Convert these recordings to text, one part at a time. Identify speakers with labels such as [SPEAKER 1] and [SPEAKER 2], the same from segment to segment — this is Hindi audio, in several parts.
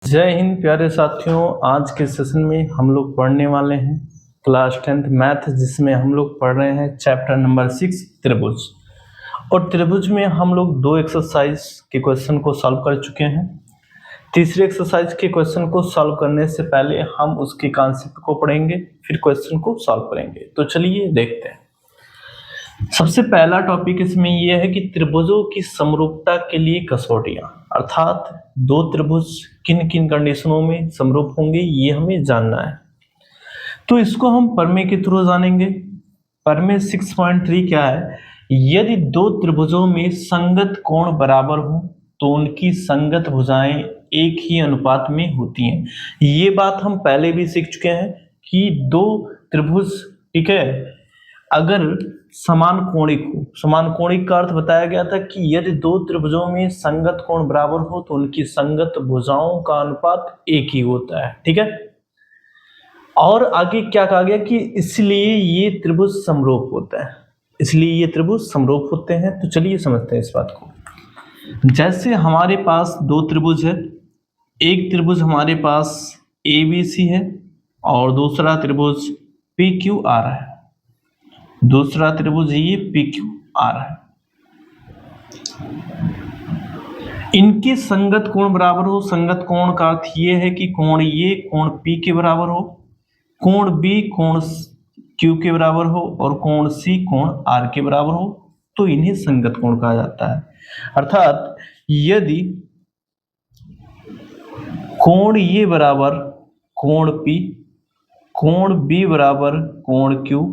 [SPEAKER 1] जय हिंद प्यारे साथियों। आज के सेशन में हम लोग पढ़ने वाले हैं क्लास 10th मैथ, जिसमें हम लोग पढ़ रहे हैं चैप्टर नंबर 6 त्रिभुज। और त्रिभुज में हम लोग 2 एक्सरसाइज के क्वेश्चन को सॉल्व कर चुके हैं। तीसरे एक्सरसाइज के क्वेश्चन को सॉल्व करने से पहले हम उसके कॉन्सेप्ट को पढ़ेंगे, फिर क्वेश्चन को सॉल्व करेंगे। तो चलिए देखते हैं। सबसे पहला टॉपिक इसमें यह है कि त्रिभुजों की समरूपता के लिए कसौटियां, अर्थात दो त्रिभुज किन किन कंडीशनों में समरूप होंगे ये हमें जानना है। तो इसको हम प्रमेय के थ्रू जानेंगे। प्रमेय 6.3 क्या है? यदि दो त्रिभुजों में संगत कोण बराबर हो तो उनकी संगत भुजाएं एक ही अनुपात में होती हैं। ये बात हम पहले भी सीख चुके हैं कि दो त्रिभुज, ठीक है, अगर समान कोणिक हो, समान कोणिक का अर्थ बताया गया था कि यदि दो त्रिभुजों में संगत कोण बराबर हो तो उनकी संगत भुजाओं का अनुपात एक ही होता है, ठीक है। और आगे क्या कहा गया कि इसलिए ये त्रिभुज समरूप होता है, इसलिए ये त्रिभुज समरूप होते हैं। तो चलिए समझते हैं इस बात को। जैसे हमारे पास दो त्रिभुज है, एक त्रिभुज हमारे पास ABC है और दूसरा त्रिभुज PQR है। दूसरा त्रिभुज ये PQR है। इनके संगत कोण बराबर हो। संगत कोण का अर्थ ये है कि कोण ये कोण P के बराबर हो, कोण B कोण Q के बराबर हो और कोण C कोण R के बराबर हो, तो इन्हें संगत कोण कहा जाता है। अर्थात यदि कोण ये बराबर कोण P, कोण B बराबर कोण Q,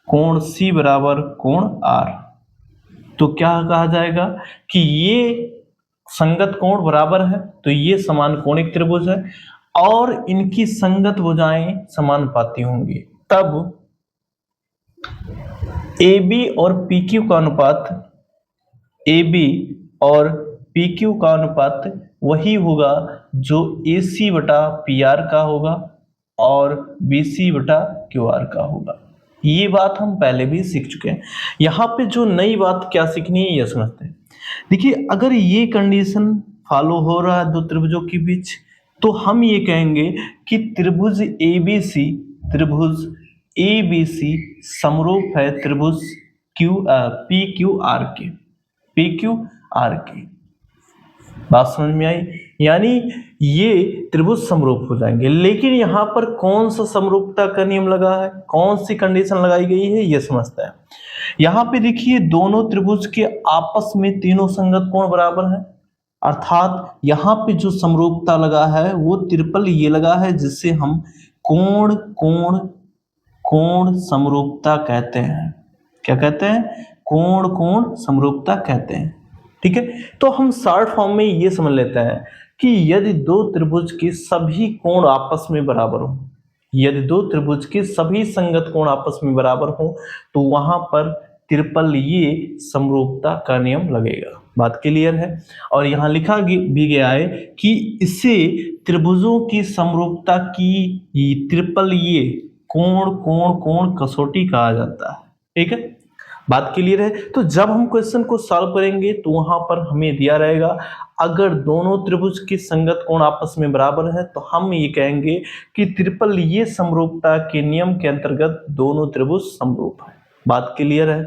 [SPEAKER 1] कोण C बराबर कोण R, तो क्या कहा जाएगा कि ये संगत कोण बराबर है, तो ये समान कोणिक त्रिभुज है और इनकी संगत भुजाएं समानुपाती होंगी। तब AB और PQ का अनुपात, AB और PQ का अनुपात वही होगा जो AC बटा PR का होगा और BC बटा QR का होगा। ये बात हम पहले भी सीख चुके हैं। यहाँ पे जो नई बात क्या सीखनी है ये समझते हैं। देखिए, अगर ये कंडीशन फॉलो हो रहा है दो त्रिभुजों के बीच, तो हम ये कहेंगे कि त्रिभुज ABC समरूप है त्रिभुज PQR के। बात समझ में आई? यानी ये त्रिभुज समरूप हो जाएंगे। लेकिन यहाँ पर कौन सा समरूपता का नियम लगा है, कौन सी कंडीशन लगाई गई है ये समझता है। यहाँ पे देखिए, दोनों त्रिभुज के आपस में तीनों संगत कोण बराबर है। अर्थात यहाँ पे जो समरूपता लगा है वो ट्रिपल ये लगा है, जिससे हम कोण कोण कोण समरूपता कहते हैं। क्या कहते हैं? कोण कोण समरूपता कहते हैं, ठीक है। तो हम शॉर्ट फॉर्म में ये समझ लेते हैं कि यदि दो त्रिभुज के सभी कोण आपस में बराबर हो, यदि दो त्रिभुज के सभी संगत कोण आपस में बराबर हो, तो वहां पर ट्रिपल ये समरूपता का नियम लगेगा। बात क्लियर है? और यहाँ लिखा भी गया है कि इसे त्रिभुजों की समरूपता की ट्रिपल ये कोण कोण कोण कसौटी कहा जाता है, ठीक है। बात क्लियर है? तो जब हम क्वेश्चन को सॉल्व करेंगे तो वहां पर हमें दिया रहेगा अगर दोनों त्रिभुज की संगत कोण आपस में बराबर है तो हम ये कहेंगे कि ट्रिपल ये समरूपता के नियम के अंतर्गत दोनों त्रिभुज समरूप है। बात क्लियर है?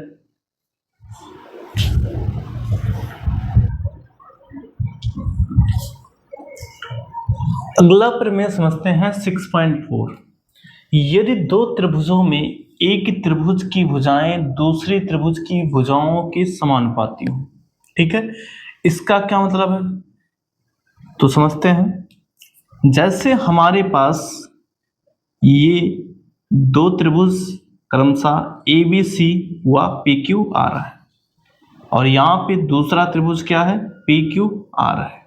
[SPEAKER 1] अगला प्रमेय समझते हैं 6.4। यदि दो त्रिभुजों में एक त्रिभुज की भुजाएं दूसरी त्रिभुज की भुजाओं के समानुपाती हो, ठीक है। इसका क्या मतलब है तो समझते हैं। जैसे हमारे पास ये दो त्रिभुज क्रमशः ABC व PQR है और यहाँ पे दूसरा त्रिभुज क्या है? PQR है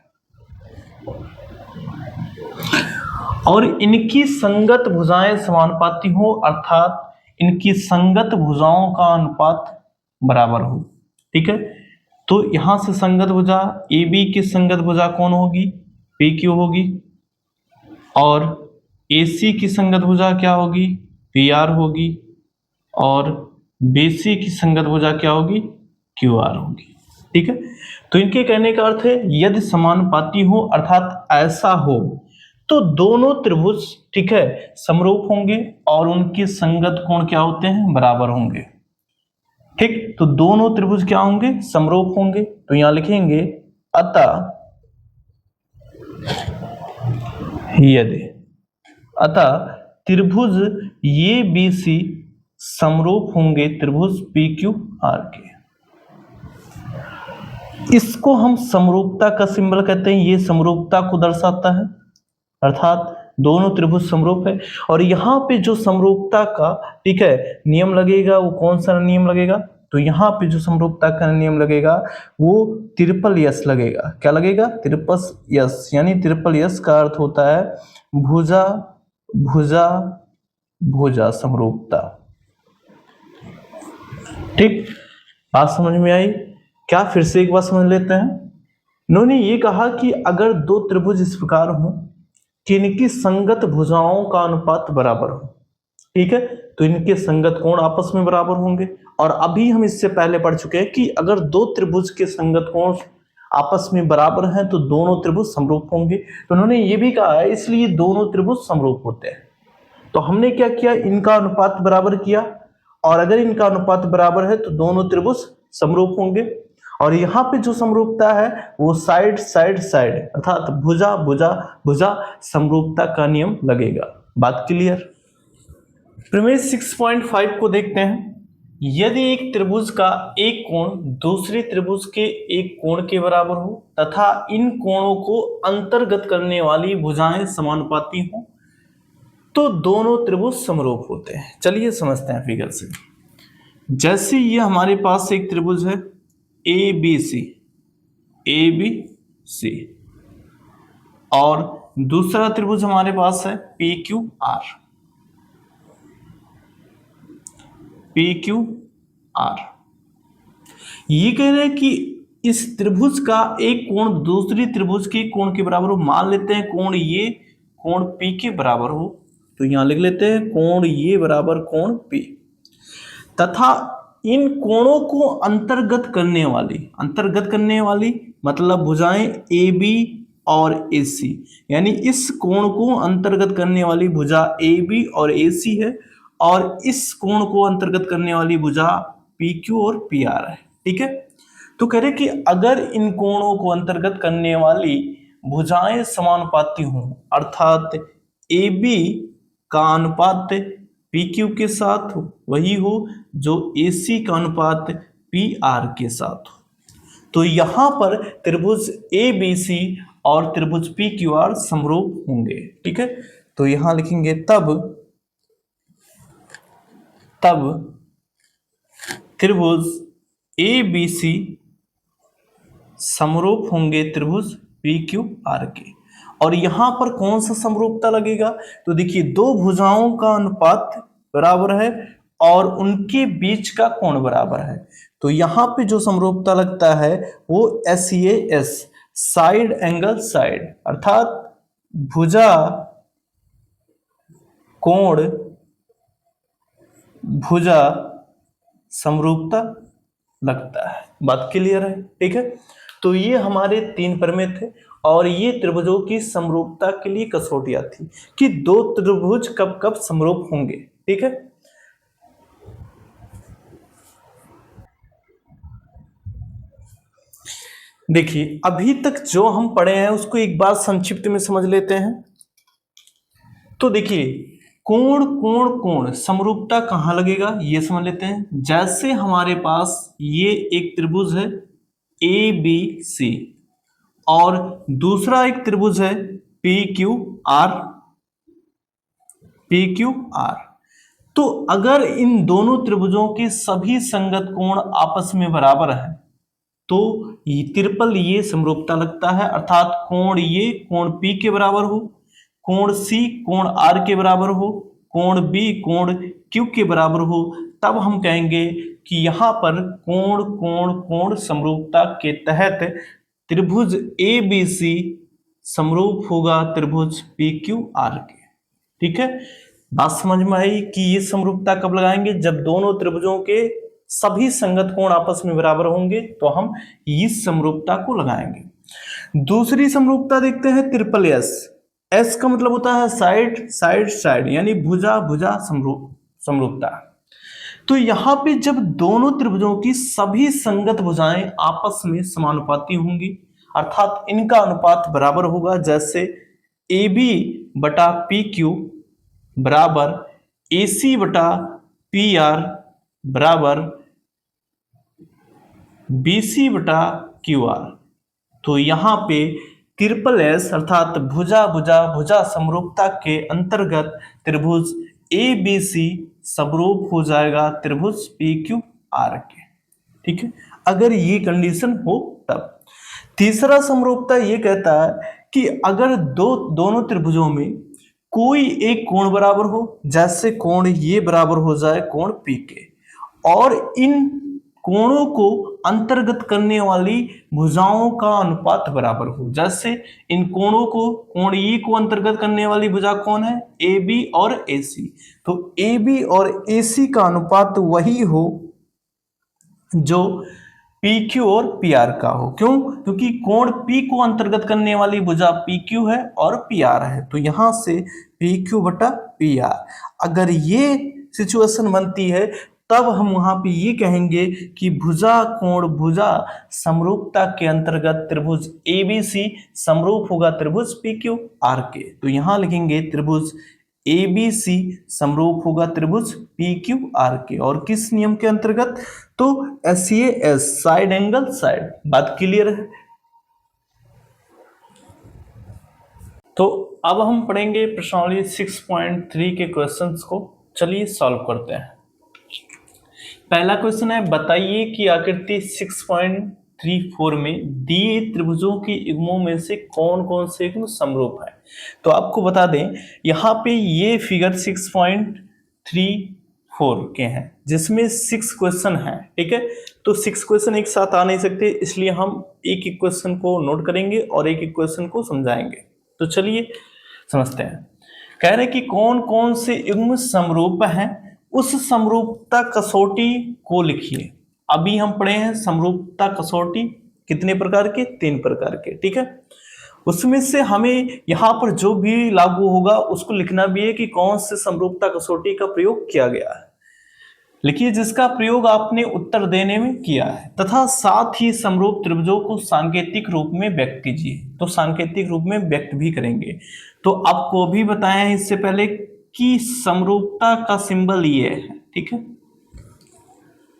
[SPEAKER 1] और इनकी संगत भुजाएं समानुपाती हो, अर्थात इनकी संगत भुजाओं का अनुपात बराबर हो, ठीक है। तो यहां से संगत भुजा AB की संगत भुजा कौन होगी? PQ होगी और AC की संगत भुजा क्या होगी? PR होगी और BC की संगत भुजा क्या होगी? QR होगी, ठीक है। तो इनके कहने का अर्थ है यदि समानुपाती हो, अर्थात ऐसा हो तो दोनों त्रिभुज ठीक है समरूप होंगे और उनके संगत कोण क्या होते हैं, बराबर होंगे। ठीक, तो दोनों त्रिभुज क्या होंगे, समरूप होंगे। तो यहां लिखेंगे अतः यदि त्रिभुज ये BC समरूप होंगे त्रिभुज PQR के। इसको हम समरूपता का सिंबल कहते हैं, ये समरूपता को दर्शाता है, अर्थात दोनों त्रिभुज समरूप है। और यहाँ पे जो समरूपता का ठीक है नियम लगेगा वो कौन सा नियम लगेगा, तो यहाँ पे जो समरूपता का नियम लगेगा वो ट्रिपल यस लगेगा। क्या लगेगा, ट्रिपल यस, यानी ट्रिपल यस का अर्थ होता है भुजा भुजा भुजा समरूपता। ठीक, बात समझ में आई क्या, फिर से एक बार समझ लेते हैं। उन्होंने ये कहा कि अगर दो त्रिभुज इस प्रकार हो कि इनकी संगत भुजाओं का अनुपात बराबर हो, ठीक है, तो इनके संगत कोण आपस में बराबर होंगे। और अभी हम इससे पहले पढ़ चुके हैं कि अगर दो त्रिभुज के संगत कोण आपस में बराबर हैं तो दोनों त्रिभुज समरूप होंगे। तो उन्होंने ये भी कहा है इसलिए दोनों त्रिभुज समरूप होते हैं। तो हमने क्या किया, इनका अनुपात बराबर किया, और अगर इनका अनुपात बराबर है तो दोनों त्रिभुज समरूप होंगे। और यहाँ पे जो समरूपता है वो साइड साइड साइड अर्थात भुजा भुजा भुजा समरूपता का नियम लगेगा। बात क्लियर। प्रमेय 6.5 को देखते हैं। यदि एक त्रिभुज का एक कोण दूसरे त्रिभुज के एक कोण के बराबर हो तथा इन कोणों को अंतर्गत करने वाली भुजाएं समानुपाती हो तो दोनों त्रिभुज समरूप होते हैं। चलिए समझते हैं फिगर से। जैसे ये हमारे पास एक त्रिभुज है ABC और दूसरा त्रिभुज हमारे पास है PQR। ये कह रहे हैं कि इस त्रिभुज का एक कोण दूसरी त्रिभुज के कोण के बराबर हो। मान लेते हैं कोण ये कोण P के बराबर हो, तो यहां लिख लेते हैं कोण ये बराबर कोण P, तथा इन कोणों को अंतर्गत करने वाली मतलब भुजाएं AB और AC, यानी इस कोण को अंतर्गत करने वाली भुजा AB और AC है और इस कोण को अंतर्गत करने वाली भुजा PQ और PR है। ठीक है, तो कह रहे कि अगर इन कोणों को अंतर्गत करने वाली भुजाएं समानुपाती हों, अर्थात AB का अनुपात PQ के साथ वही हो जो AC का अनुपात PR के साथ हो, तो यहां पर त्रिभुज ABC और त्रिभुज PQR समरूप होंगे। ठीक है, तो यहां लिखेंगे तब त्रिभुज ABC समरूप होंगे त्रिभुज PQR के। और यहां पर कौन सा समरूपता लगेगा, तो देखिए दो भुजाओं का अनुपात बराबर है और उनके बीच का कोण बराबर है, तो यहां पे जो समरूपता लगता है वो SAS साइड एंगल साइड, अर्थात भुजा कोण भुजा समरूपता लगता है। बात क्लियर है। ठीक है, तो ये हमारे 3 प्रमेय थे और ये त्रिभुजों की समरूपता के लिए कसौटियां थी कि दो त्रिभुज कब कब समरूप होंगे। ठीक है, देखिए अभी तक जो हम पढ़े हैं उसको एक बार संक्षिप्त में समझ लेते हैं। तो देखिए कोण कोण कोण समरूपता कहां लगेगा ये समझ लेते हैं। जैसे हमारे पास ये एक त्रिभुज है ABC और दूसरा एक त्रिभुज है PQR, तो अगर इन दोनों त्रिभुजों के सभी संगत कोण आपस में बराबर है तो ये ट्रिपल ये समरूपता लगता है, अर्थात कोण ये कोण P के बराबर हो, कोण C कोण R के बराबर हो, कोण B कोण Q के बराबर हो, तब हम कहेंगे कि यहाँ पर कोण कोण कोण समरूपता के तहत त्रिभुज ABC समरूप होगा त्रिभुज PQR के। ठीक है, बात समझ में आई कि ये समरूपता कब लगाएंगे, जब दोनों त्रिभुजों के सभी संगत कोण आपस में बराबर होंगे तो हम इस समरूपता को लगाएंगे। दूसरी समरूपता देखते हैं ट्रिपल एस। एस का मतलब होता है साइड साइड साइड, यानी भुजा भुजा समरूपता। तो यहां पे जब दोनों त्रिभुजों की सभी संगत भुजाएं आपस में समानुपाती होंगी, अर्थात इनका अनुपात बराबर होगा, जैसे ए बी बटा पी क्यू बराबर ए सी बटा पी आर बराबर बी सी बटा क्यू आर। तो यहाँ पे ट्रिपल एस अर्थात भुजा भुजा भुजा समरूपता के अंतर्गत त्रिभुज ए बी सी समरूप हो जाएगा त्रिभुज पी क्यू आर के। ठीक है, अगर ये कंडीशन हो तब। तीसरा समरूपता ये कहता है कि अगर दोनों त्रिभुजों में कोई एक कोण बराबर हो, जैसे कोण ये बराबर हो जाए कोण पी के, और इन कोणों को अंतर्गत करने वाली भुजाओं का अनुपात बराबर हो, जैसे इन कोणों को, कोण ई को अंतर्गत करने वाली भुजा कौन है, ए बी और ए सी। तो ए बी और ए सी का अनुपात वही हो जो पी क्यू और पी आर का हो। क्यों? क्योंकि कोण पी को अंतर्गत करने वाली भुजा पी क्यू है और पी आर है, तो यहां से पी क्यू बटा पी आर। अगर ये सिचुएशन बनती है तब हम वहां पे ये कहेंगे कि भुजा कोण भुजा समरूपता के अंतर्गत त्रिभुज एबीसी समरूप होगा त्रिभुज पी क्यू आर के। तो यहां लिखेंगे त्रिभुज एबीसी समरूप होगा त्रिभुज पी क्यू आर के, और किस नियम के अंतर्गत, तो SAS साइड एंगल साइड। बात क्लियर है? तो अब हम पढ़ेंगे प्रश्नावली 6.3 के क्वेश्चंस को। चलिए सॉल्व करते हैं। पहला क्वेश्चन है, बताइए कि आकृति 6.34 में दिए त्रिभुजों की युग्मों में से कौन कौन से युग्म समरूप है। तो आपको बता दें, यहाँ पे ये फिगर 6.34 के हैं, जिसमें 6 क्वेश्चन हैं। ठीक है, तो 6 क्वेश्चन एक साथ आ नहीं सकते, इसलिए हम एक एक क्वेश्चन को नोट करेंगे और एक एक क्वेश्चन को समझाएंगे। तो चलिए समझते हैं। कह रहे कि कौन कौन से युग्म समरूप हैं, उस समरूपता कसौटी को लिखिए। अभी हम पढ़े हैं समरूपता कसौटी कितने प्रकार के, 3 प्रकार के। ठीक है, उसमें से हमें यहाँ पर जो भी लागू होगा उसको लिखना भी है कि कौन से समरूपता कसौटी का प्रयोग किया गया है। लिखिए जिसका प्रयोग आपने उत्तर देने में किया है, तथा साथ ही समरूप त्रिभुजों को सांकेतिक रूप में व्यक्त कीजिए। तो सांकेतिक रूप में व्यक्त भी करेंगे। तो आपको भी बताया है इससे पहले कि समरूपता का सिंबल ये है। ठीक है,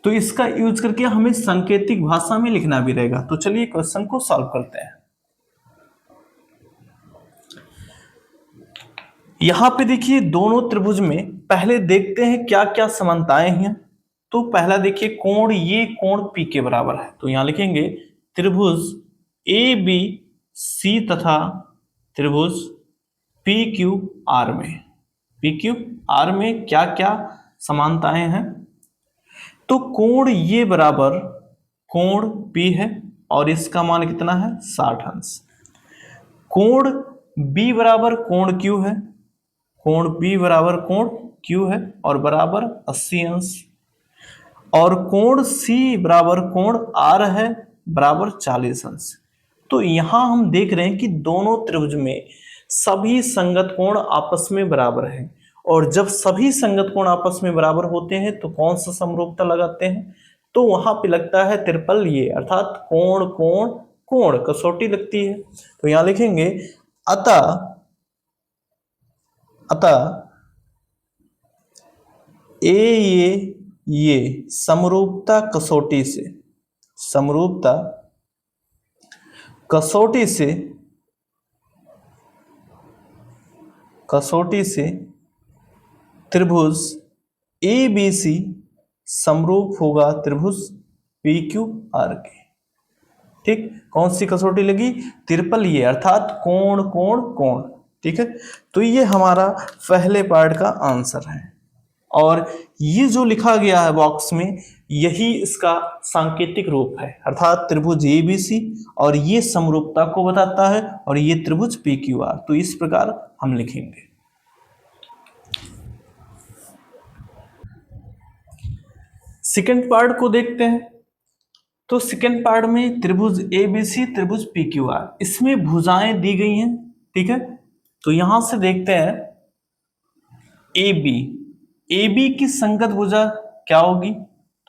[SPEAKER 1] तो इसका यूज करके हमें सांकेतिक भाषा में लिखना भी रहेगा। तो चलिए क्वेश्चन को सॉल्व करते हैं। यहां पे देखिए दोनों त्रिभुज में पहले देखते हैं क्या क्या समानताएं हैं। तो पहला देखिए कोण, ये कोण पी के बराबर है, तो यहां लिखेंगे त्रिभुज ए बी सी तथा त्रिभुज पी क्यू आर में, पी क्यू आर में क्या क्या समानताएं हैं। तो कोण ये बराबर कोण पी है और इसका मान कितना है, 60 अंश। कोण बी बराबर कोण क्यू है, कोण बी बराबर कोण क्यू है और बराबर 80 अंश। और कोण सी बराबर कोण आर है बराबर 40 अंश। तो यहां हम देख रहे हैं कि दोनों त्रिभुज में सभी संगत कोण आपस में बराबर हैं, और जब सभी संगत कोण आपस में बराबर होते हैं तो कौन सा समरूपता लगाते हैं, तो वहां पे लगता है ट्रिपल ये, अर्थात कोण कोण कोण कसौटी लगती है। तो यहां लिखेंगे अतः ये समरूपता कसौटी से, समरूपता कसौटी से त्रिभुज ए बी सी समरूप होगा त्रिभुज पी क्यू आर के। ठीक, कौन सी कसौटी लगी, ट्रिपल ये, अर्थात कोण कोण कोण। ठीक है, तो ये हमारा पहले पार्ट का आंसर है, और ये जो लिखा गया है बॉक्स में यही इसका सांकेतिक रूप है, अर्थात त्रिभुज एबीसी, और ये समरूपता को बताता है, और ये त्रिभुज पी क्यू आर। तो इस प्रकार हम लिखेंगे। सेकेंड पार्ट को देखते हैं। तो सेकेंड पार्ट में त्रिभुज एबीसी त्रिभुज पी क्यू आर, इसमें भुजाएं दी गई हैं। ठीक है, तो यहां से देखते हैं ए बी, ए बी की संगत भुजा क्या होगी,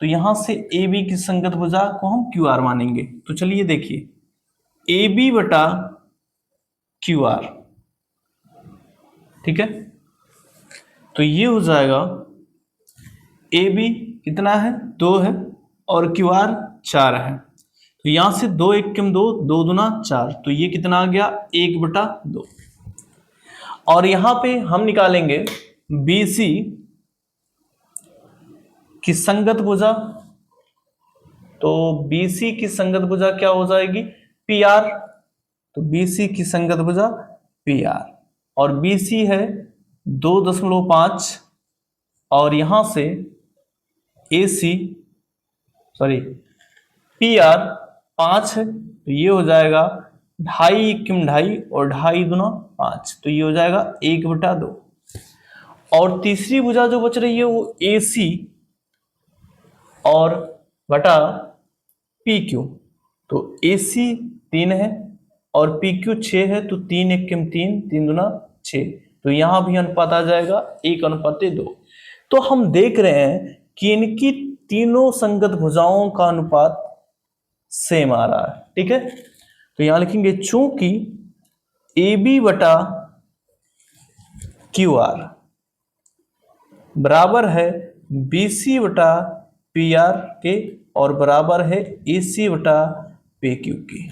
[SPEAKER 1] तो यहां से ए बी की संगत भुजा को हम क्यू आर मानेंगे। तो चलिए देखिए ए बी बटा क्यू आर, ठीक है। तो ये हो जाएगा ए बी कितना है 2 है और क्यू आर 4 है, तो यहां से 2 1 2, 2 दूना 4, तो ये कितना आ गया 1/2। और यहां पे हम निकालेंगे बी सी की संगत भुजा, तो बी सी की संगत भुजा क्या हो जाएगी पी आर, तो बी सी की संगत भुजा पी आर, और बी सी है 2.5 और यहां से ए सी सॉरी पी आर 5 है, तो ये हो जाएगा 2.5 2.5 और 2.5 दूना 5, तो ये हो जाएगा 1/2। और तीसरी भुजा जो बच रही है वो ए सी और बटा पी क्यू, तो ए सी 3 है और पी क्यू 6 है, तो 3 1 3, 3 दूना 6, तो यहां भी अनुपात आ जाएगा 1:2। तो हम देख रहे हैं कि इनकी तीनों संगत भुजाओं का अनुपात सेम आ रहा है, ठीक है। तो यहां लिखेंगे चूंकि ए बी बटा क्यू आर बराबर है बी सी बटा पी आर के और बराबर है ए सी बटा पी क्यू के,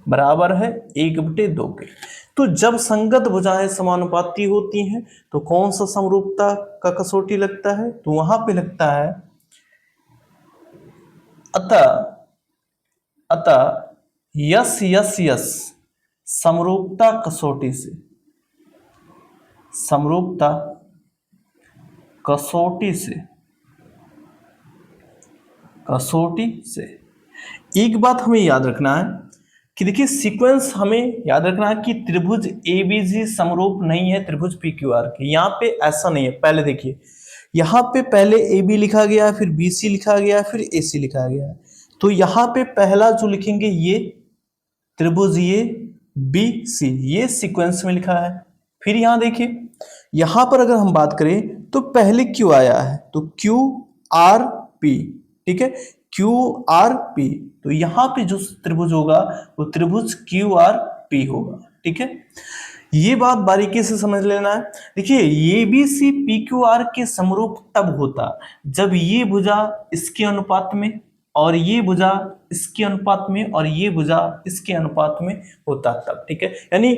[SPEAKER 1] बराबर है 1/2 के। तो जब संगत भुजाएं समानुपाती होती हैं तो कौन सा समरूपता का कसौटी लगता है, तो वहां पे लगता है अतः यस यस यस समरूपता कसौटी से, समरूपता कसौटी से, कसौटी से एक बात हमें याद रखना है कि देखिए सीक्वेंस हमें याद रखना है कि त्रिभुज एबीसी समरूप नहीं है त्रिभुज पी क्यू आर के, यहाँ पे ऐसा नहीं है। पहले देखिए यहाँ पे पहले ए बी लिखा गया है, फिर बी सी लिखा गया है, फिर ए सी लिखा गया है, तो यहाँ पे पहला जो लिखेंगे ये त्रिभुज ये बी सी, ये सीक्वेंस में लिखा है। फिर यहाँ देखिए यहाँ पर अगर हम बात करें तो पहले क्यू आया है, तो क्यू आर पी, ठीक है, क्यू आर पी, तो यहां पे जो त्रिभुज होगा वो त्रिभुज क्यू आर पी होगा, ठीक है। ये बात बारीकी से समझ लेना है। देखिए ये B C P Q R के समरूप तब होता जब ये भुजा इसके अनुपात में और ये भुजा इसके अनुपात में और ये भुजा इसके अनुपात में होता तब, ठीक है। यानी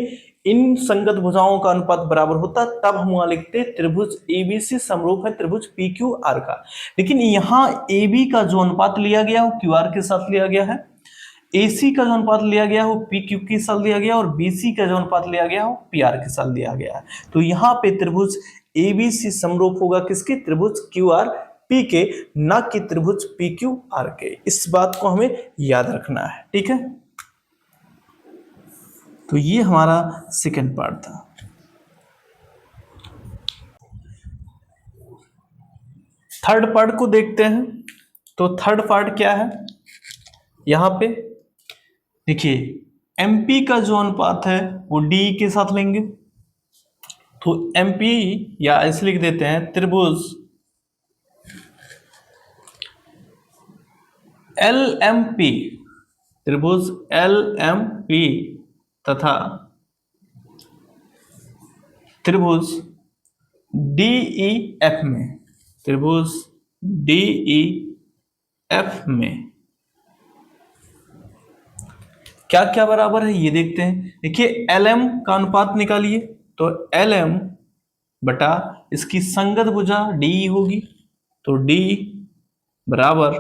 [SPEAKER 1] इन संगत भुजाओं का अनुपात बराबर होता तब हम वहां लिखते त्रिभुज एबीसी समरूप है त्रिभुज पी क्यू आर का। लेकिन यहाँ ए बी का जो अनुपात लिया गया वो क्यू आर के साथ लिया गया है, AC का जो अनुपात लिया गया वो PQ के साथ लिया गया और BC का जो अनुपात लिया गया वो PR के साथ लिया गया है। तो यहाँ पे त्रिभुज ABC समरूप होगा किसके, त्रिभुज QRP के, ना कि त्रिभुज PQR के। इस बात को हमें याद रखना है, ठीक है। तो ये हमारा सेकंड पार्ट था। थर्ड पार्ट को देखते हैं। तो थर्ड पार्ट क्या है, यहां पे देखिए MP का जो अनुपात है वो DE के साथ लेंगे, तो MP या ऐसे लिख देते हैं त्रिभुज LMP, त्रिभुज LMP तथा त्रिभुज DEF में, त्रिभुज DEF में क्या क्या बराबर है ये देखते हैं। देखिए LM का अनुपात निकालिए, तो LM बटा इसकी संगत भुजा DE होगी, तो DE बराबर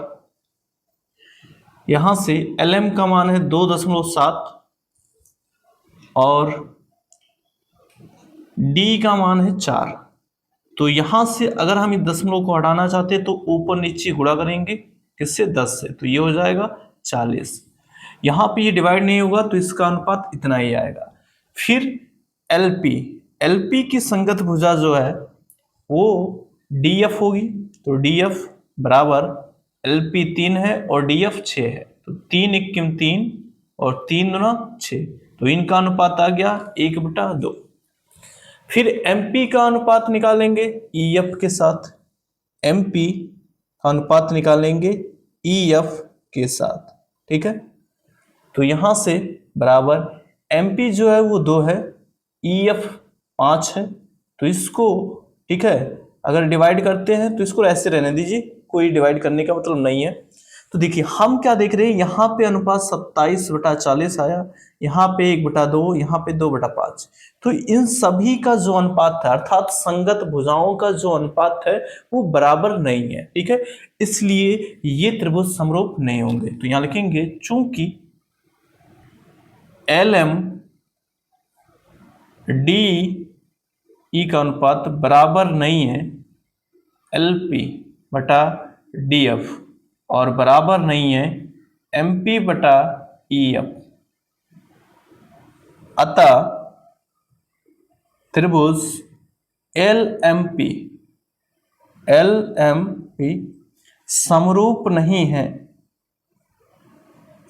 [SPEAKER 1] यहां से LM का मान है 2.7 और DE का मान है 4। तो यहां से अगर हम इस दशमलव को हटाना चाहते हैं तो ऊपर नीचे गुणा करेंगे किससे, 10 से, तो ये हो जाएगा 40। यहां पे ये डिवाइड नहीं होगा तो इसका अनुपात इतना ही आएगा। फिर LP की संगत भुजा जो है वो DF होगी, तो DF बराबर LP 3 है और DF 6 है, तो 3 1 3 और 3 2 6, तो इनका अनुपात आ गया 1/2। फिर MP का अनुपात निकालेंगे EF के साथ, MP का अनुपात निकालेंगे EF के साथ, ठीक है। तो यहां से बराबर MP जो है वो 2 है, EF 5 है, तो इसको, ठीक है, अगर डिवाइड करते हैं तो इसको ऐसे रहने दीजिए, कोई डिवाइड करने का मतलब नहीं है। तो देखिए हम क्या देख रहे हैं, यहाँ पे अनुपात 27/40 आया, यहाँ पे 1/2, यहाँ पे 2/5। तो इन सभी का जो अनुपात है, अर्थात संगत भुजाओं का जो अनुपात है वो बराबर नहीं है, ठीक है, इसलिए ये त्रिभुज समरूप नहीं होंगे। तो यहां लिखेंगे चूंकि LM DE का अनुपात बराबर नहीं है LP/DF और बराबर नहीं है MP/EF, अतः त्रिभुज LMP समरूप नहीं है,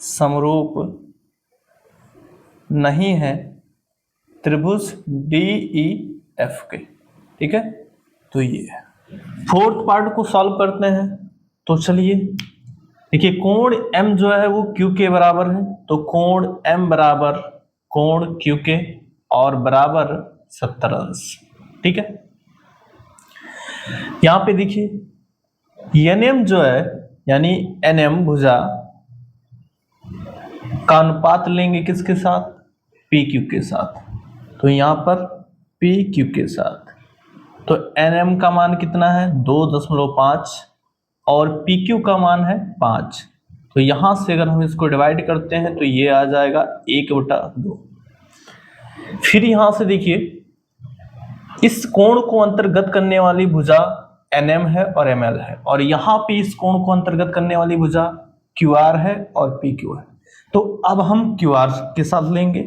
[SPEAKER 1] समरूप नहीं है त्रिभुज DEF के, ठीक है। तो ये है। फोर्थ पार्ट को सॉल्व करते हैं। तो चलिए देखिए, कोण M जो है वो Q के बराबर है, तो कोण M बराबर कोण Q के और बराबर 70 अंश, ठीक है। यहां पे देखिए NM जो है यानी NM भुजा का अनुपात लेंगे किसके साथ, PQ के साथ, तो यहां पर PQ के साथ, तो NM का मान कितना है 2.5 और PQ का मान है 5। तो यहां से अगर हम इसको डिवाइड करते हैं तो ये आ जाएगा 1/2। फिर यहां से देखिए इस कोण को अंतर्गत करने वाली भुजा NM है और ML है, और यहां पे इस कोण को अंतर्गत करने वाली भुजा QR है और PQ है। तो अब हम QR के साथ लेंगे,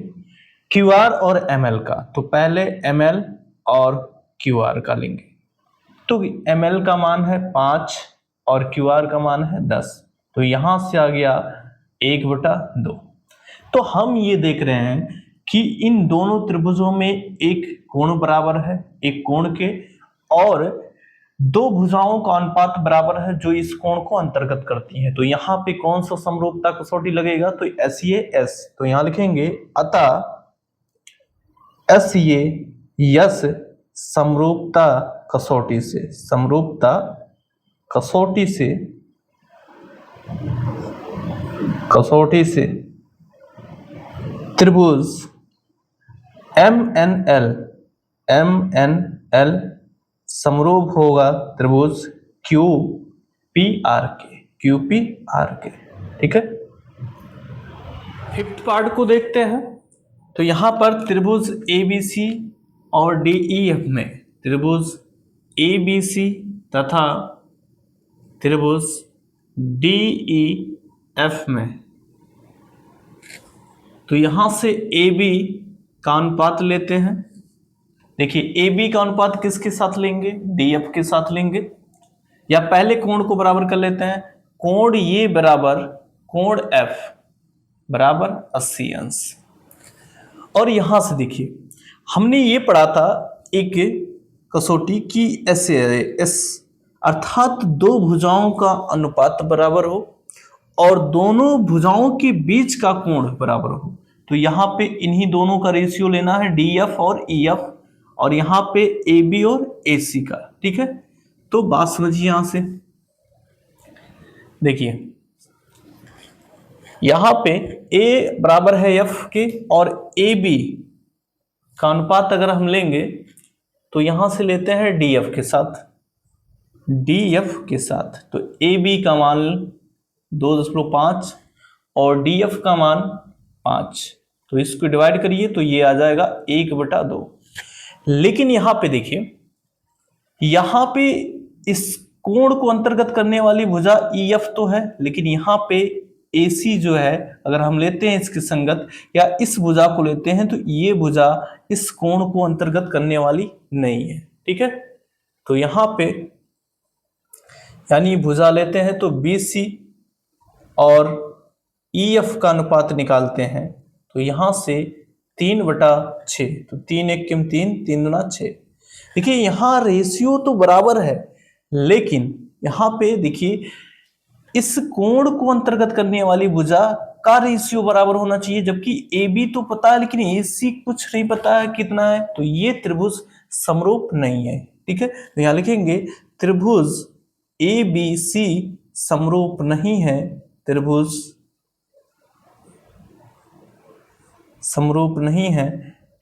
[SPEAKER 1] QR और ML का, तो पहले ML और QR का लेंगे। तो ML का मान है 5 और QR का मान है 10, तो यहां से आ गया 1/2। तो हम ये देख रहे हैं कि इन दोनों त्रिभुजों में एक कोण बराबर है एक कोण के, और दो भुजाओं का अनुपात बराबर है जो इस कोण को अंतर्गत करती है। तो यहाँ पे कौन सा समरूपता कसौटी लगेगा, तो SAS, तो यहां लिखेंगे अतः SAS समरूपता कसौटी से, समरूपता कसौटी से, कसौटी से त्रिभुज MNL समरूप होगा त्रिभुज QPR के, ठीक है। फिफ्थ पार्ट को देखते हैं। तो यहां पर त्रिभुज ABC और DEF में, त्रिभुज ABC तथा त्रिभुज DEF में, तो यहां से AB का अनुपात लेते हैं। देखिए AB का अनुपात किसके साथ लेंगे, DF के साथ लेंगे, या पहले कोण को बराबर कर लेते हैं, कोण ये बराबर कोण F बराबर 80 अंश। और यहां से देखिए हमने ये पढ़ा था एक कसौटी की SAS, अर्थात दो भुजाओं का अनुपात बराबर हो और दोनों भुजाओं के बीच का कोण बराबर हो। तो यहाँ पे इन्हीं दोनों का रेशियो लेना है, DF और EF, और यहाँ पे AB और AC का, ठीक है। तो बात समझिए, यहां से देखिए यहां पे A बराबर है F के, और AB का अनुपात अगर हम लेंगे तो यहां से लेते हैं DF के साथ, DF के साथ, तो AB का मान 2.5 और DF का मान 5, तो इसको डिवाइड करिए तो ये आ जाएगा 1/2। लेकिन यहां पे देखिए, यहां पे इस कोण को अंतर्गत करने वाली भुजा EF तो है, लेकिन यहां पे AC जो है अगर हम लेते हैं इसकी संगत या इस भुजा को लेते हैं तो ये भुजा इस कोण को अंतर्गत करने वाली नहीं है, ठीक है। तो यहां पे यानी भुजा लेते हैं तो BC और EF का अनुपात निकालते हैं, तो यहां से 3/6, तो 3 एक किम 3, 3 दूना 6। देखिए यहाँ रेशियो तो बराबर है, लेकिन यहाँ पे देखिए इस कोण को अंतर्गत करने वाली भुजा का रेशियो बराबर होना चाहिए, जबकि ए बी तो पता है लेकिन ए सी कुछ नहीं पता है कितना है, तो ये त्रिभुज समरूप नहीं है। ठीक है, तो यहां लिखेंगे त्रिभुज ए बी सी समरूप नहीं है, त्रिभुज समरूप नहीं है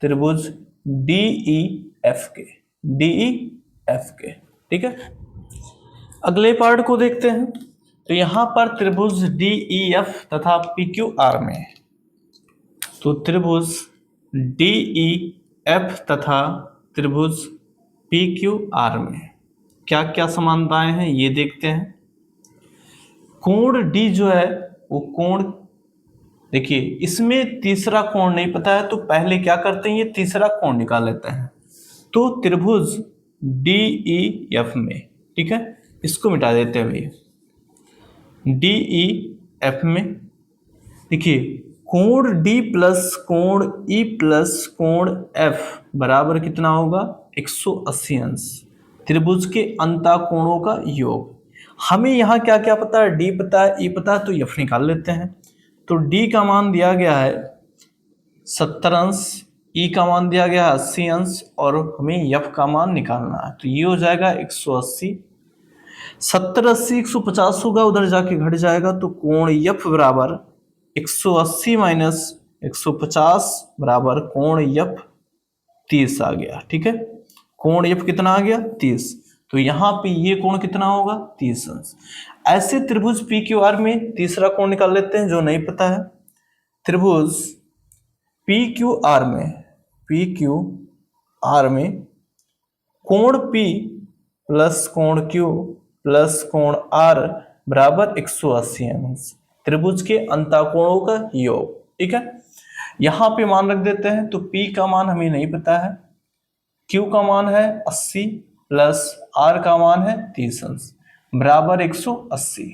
[SPEAKER 1] त्रिभुज डी ई एफ के, डी ई एफ के। ठीक है, अगले पार्ट को देखते हैं। तो यहां पर त्रिभुज डी ई एफ तथा पी क्यू आर में, तो त्रिभुज डी ई एफ तथा त्रिभुज पी क्यू आर में क्या क्या समानताएं हैं ये देखते हैं। कोण डी जो है वो कोण, देखिए इसमें तीसरा कोण नहीं पता है, तो पहले क्या करते हैं, ये तीसरा कोण निकाल लेते हैं। तो त्रिभुज डी ई एफ में, ठीक है, इसको मिटा देते हैं भैया। डी ई एफ में देखिए कोण डी प्लस कोण ई प्लस कोण एफ बराबर कितना होगा, 180 अंश, त्रिभुज के अंतःकोणों का योग। हमें यहाँ क्या क्या पता है, डी पता है, ई पता है, तो एफ निकाल लेते हैं। तो डी का मान दिया गया है 70 अंश, ई का मान दिया गया है 80 अंश, और हमें एफ का मान निकालना है। तो ये हो जाएगा 180, 70 80 150 होगा, उधर जाके घट जाएगा, तो कोण एफ बराबर 180 माइनस 150 बराबर कोण एफ 30 आ गया। ठीक है, कोण एफ कितना आ गया, 30। तो यहाँ पे ये कोण कितना होगा, 30 अंश। ऐसे त्रिभुज पी क्यू आर में तीसरा कोण निकाल लेते हैं जो नहीं पता है। त्रिभुज पी क्यू आर में, पी क्यू आर में कोण पी प्लस कोण क्यू प्लस कोण आर बराबर 180 अंश, त्रिभुज के अंतःकोणों का योग। ठीक है, यहां पे मान रख देते हैं। तो P का मान हमें नहीं पता है, Q का मान है 80 प्लस R का मान है 30 अंश बराबर 180।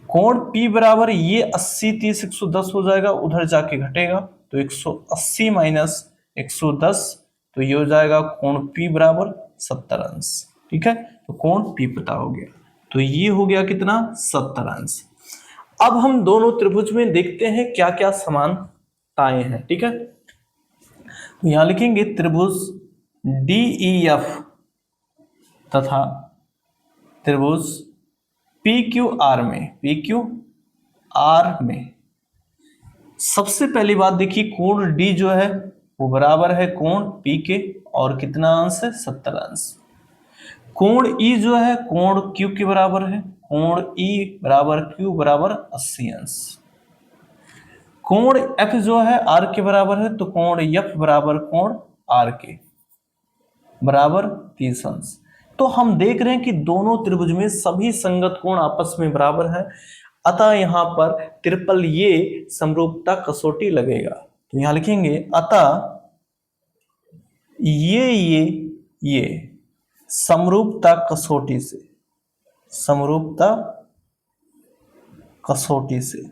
[SPEAKER 1] कोण P बराबर ये 80 30 110 हो जाएगा, उधर जाके घटेगा, तो 180 माइनस 110, तो ये हो जाएगा कोण P बराबर 70 अंश। ठीक है, तो कोण P पता हो गया, तो ये हो गया कितना, 70 अंश। अब हम दोनों त्रिभुज में देखते हैं क्या क्या समानताएं हैं। ठीक है, तो यहां लिखेंगे त्रिभुज डी ई एफ तथा त्रिभुज पी क्यू आर में, पी क्यू आर में सबसे पहली बात देखिए कोण डी जो है वो बराबर है कोण पी के, और कितना अंश है, 70 अंश। कोण ई जो है कोण क्यू के बराबर है, कोण ई बराबर क्यू बराबर 80 अंश। कोण एफ जो है आर के बराबर है, तो कोण एफ बराबर कोण आर के बराबर 30 अंश। तो हम देख रहे हैं कि दोनों त्रिभुज में सभी संगत कोण आपस में बराबर है, अतः यहां पर ट्रिपल ये समरूपता कसौटी लगेगा। तो यहां लिखेंगे अतः ये समरूपता कसौटी से, समरूपता कसौटी से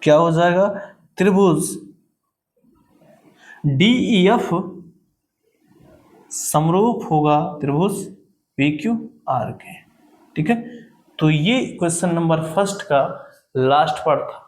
[SPEAKER 1] क्या हो जाएगा, त्रिभुज DEF समरूप होगा त्रिभुज PQR के। ठीक है, तो ये क्वेश्चन नंबर फर्स्ट का लास्ट पार्ट था।